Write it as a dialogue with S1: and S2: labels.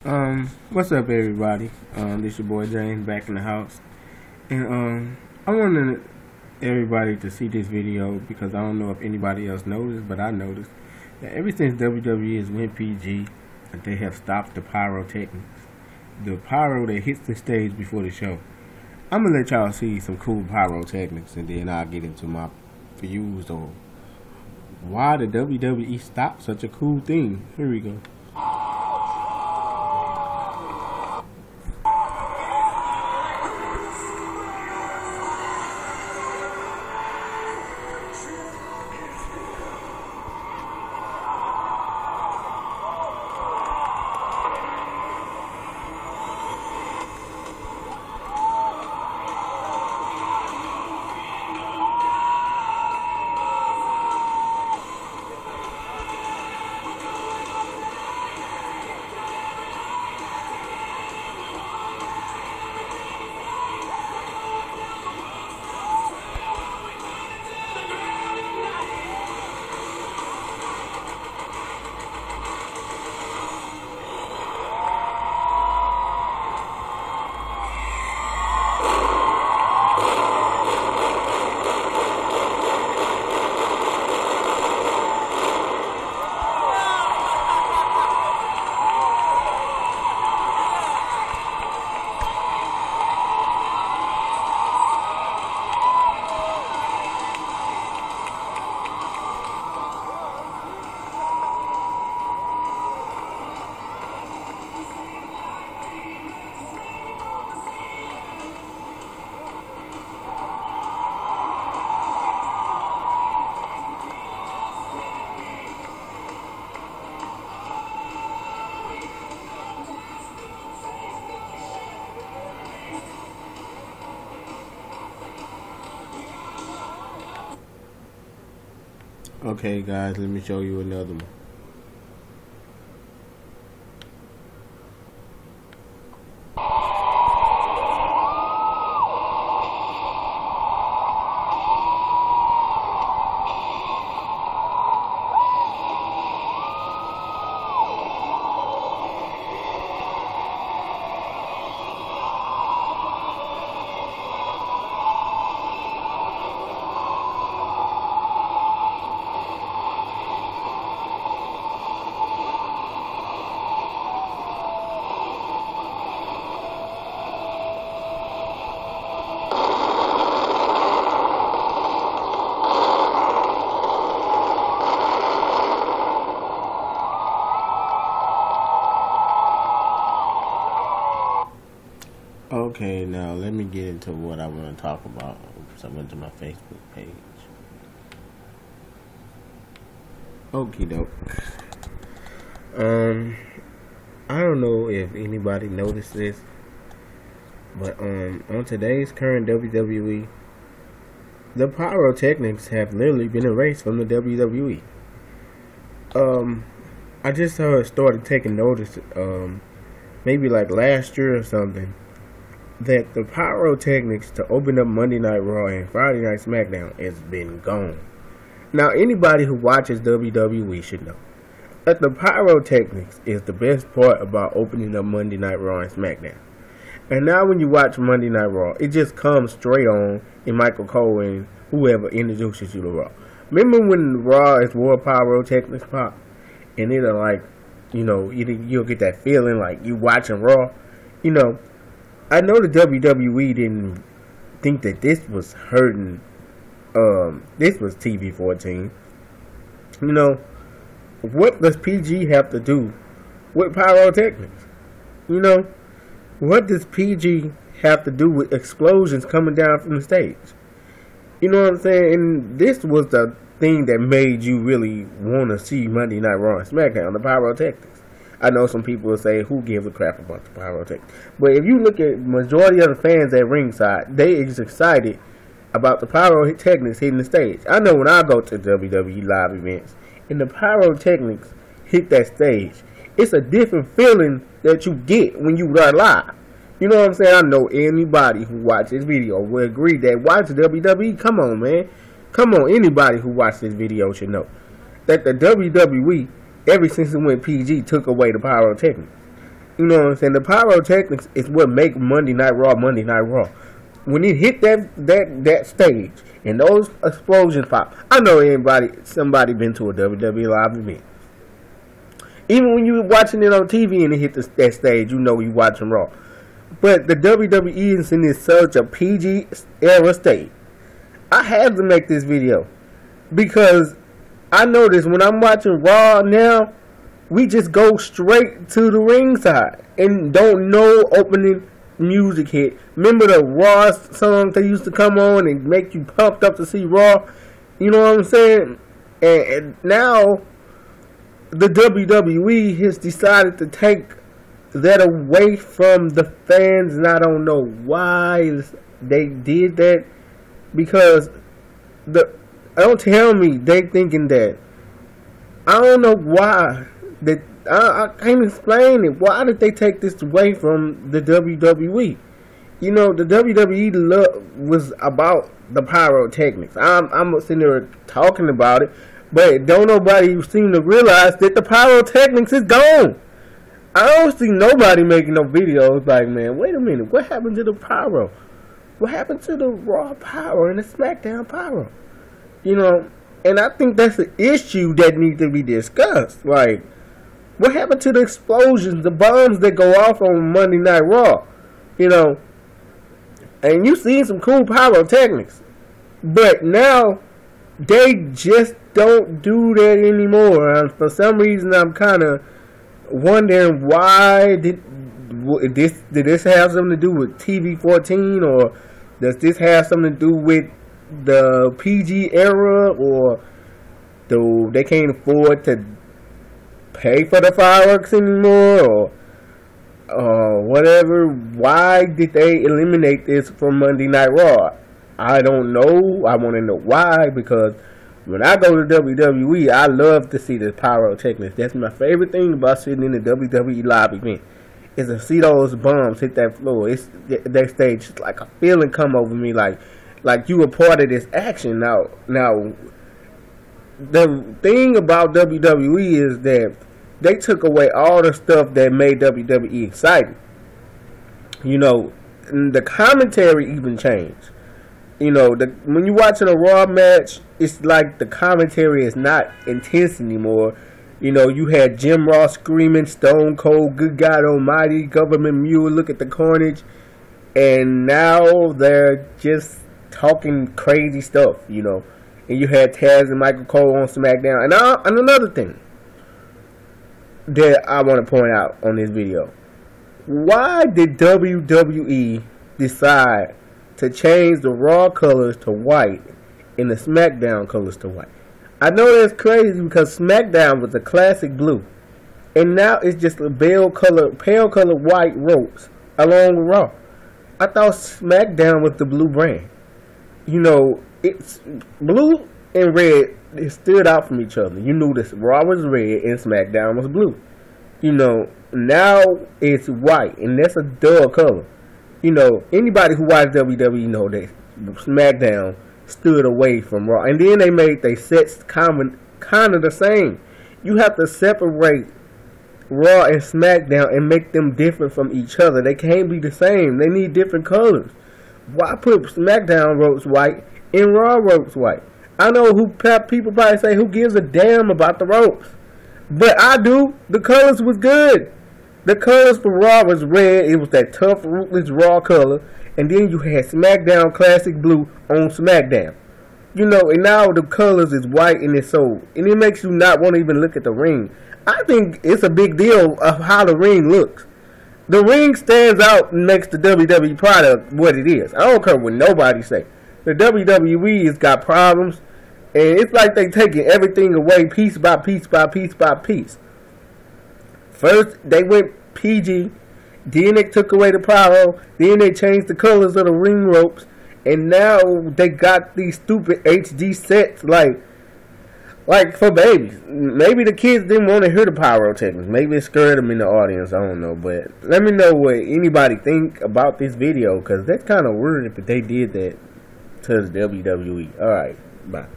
S1: What's up, everybody? This your boy James back in the house, and I wanted everybody to see this video because I don't know if anybody else noticed, but I noticed that ever since WWE has went PG, they have stopped the pyrotechnics, the pyro that hits the stage before the show. I'm gonna let y'all see some cool pyrotechnics, and then I'll get into my views on why the WWE stopped such a cool thing. Here we go. Okay, guys, let me show you another one. Okay, now let me get into what I want to talk about. So I went to my Facebook page. Okie doke. I don't know if anybody noticed this, but on today's current WWE, the pyrotechnics have literally been erased from the WWE. I just started taking notice, maybe like last year or something, that the pyrotechnics to open up Monday Night Raw and Friday Night SmackDown has been gone. Now, anybody who watches WWE should know that the pyrotechnics is the best part about opening up Monday Night Raw and SmackDown. And now when you watch Monday Night Raw, it just comes straight on in Michael Cole and whoever introduces you to Raw. Remember when Raw is War Pyrotechnics pop? And it'll like, you'll get that feeling like you watching Raw. I know the WWE didn't think that this was hurting. This was TV-14. What does PG have to do with pyrotechnics? What does PG have to do with explosions coming down from the stage? You know what I'm saying? And this was the thing that made you really want to see Monday Night Raw and SmackDown, the pyrotechnics. I know some people will say, who gives a crap about the pyrotechnics? But if you look at majority of the fans at ringside, they is excited about the pyrotechnics hitting the stage. I know when I go to WWE live events and the pyrotechnics hit that stage, it's a different feeling that you get when you are live. You know what I'm saying? I know anybody who watches this video will agree that watching WWE, come on, man. Come on, anybody who watched this video should know that the WWE, ever since it went PG, took away the pyrotechnics. You know what I'm saying? The pyrotechnics is what make Monday Night Raw Monday Night Raw. When it hit that stage and those explosions pop, I know somebody been to a WWE live event. Even when you were watching it on TV and it hit that stage, you know you watching Raw. But the WWE is in such a PG era state. I had to make this video because I notice when I'm watching Raw now, we just go straight to the ringside and don't know opening music hit. Remember the Raw songs that used to come on and make you pumped up to see Raw? You know what I'm saying? And now the WWE has decided to take that away from the fans, and I don't know why they did that, because don't tell me they thinking that. I don't know why. I can't explain it. Why did they take this away from the WWE? You know, the WWE was about the pyrotechnics. I'm sitting there talking about it, but don't nobody seem to realize that the pyrotechnics is gone. I don't see nobody making no videos like, man, wait a minute, what happened to the pyro? What happened to the Raw pyro and the SmackDown pyro? You know, and I think that's an issue that needs to be discussed. Like, what happened to the explosions, the bombs that go off on Monday Night Raw? You know, and you seen some cool pyrotechnics, but now they just don't do that anymore. And for some reason, I'm kind of wondering why did this have something to do with TV 14, or does this have something to do with the PG era, or they can't afford to pay for the fireworks anymore, or whatever? Why did they eliminate this from Monday Night Raw? I don't know. I want to know why, because when I go to WWE, I love to see the pyrotechnics. That's my favorite thing about sitting in the WWE live event, is to see those bombs hit that floor. It's that stage, it's like a feeling come over me, like you were part of this action. Now, the thing about WWE is that they took away all the stuff that made WWE exciting. You know, the commentary even changed. You know, when you're watching a Raw match, it's like the commentary is not intense anymore. You know, you had Jim Ross screaming, Stone Cold, good God almighty, Government Mule, look at the carnage. And now they're just talking crazy stuff, you know. And you had Taz and Michael Cole on SmackDown. And another thing that I want to point out on this video. Why did WWE decide to change the Raw colors to white and the SmackDown colors to white? I know that's crazy because SmackDown was a classic blue, and now it's just a pale color white ropes along with Raw. I thought SmackDown was the blue brand. You know, it's blue and red. It stood out from each other. You knew this. Raw was red and SmackDown was blue. You know, now it's white, and that's a dull color. You know, anybody who watched WWE know that SmackDown stood away from Raw, and then they sets kind of the same. You have to separate Raw and SmackDown and make them different from each other. They can't be the same. They need different colors. Why put SmackDown ropes white and Raw ropes white? I know people probably say, who gives a damn about the ropes? But I do. The colors was good. The colors for Raw was red. It was that tough, ruthless Raw color. And then you had SmackDown Classic Blue on SmackDown. You know, and now the colors is white and it's and it makes you not want to even look at the ring. I think it's a big deal of how the ring looks. The ring stands out and makes the WWE product what it is. I don't care what nobody say. The WWE has got problems, and it's like they taking everything away piece by piece by piece by piece. First, they went PG. Then they took away the pyro. Then they changed the colors of the ring ropes. And now they got these stupid HD sets like for babies. Maybe the kids didn't want to hear the pyrotechnics. Maybe it scared them in the audience. I don't know. But let me know what anybody think about this video, because that's kind of weird if they did that to the WWE. Alright, bye.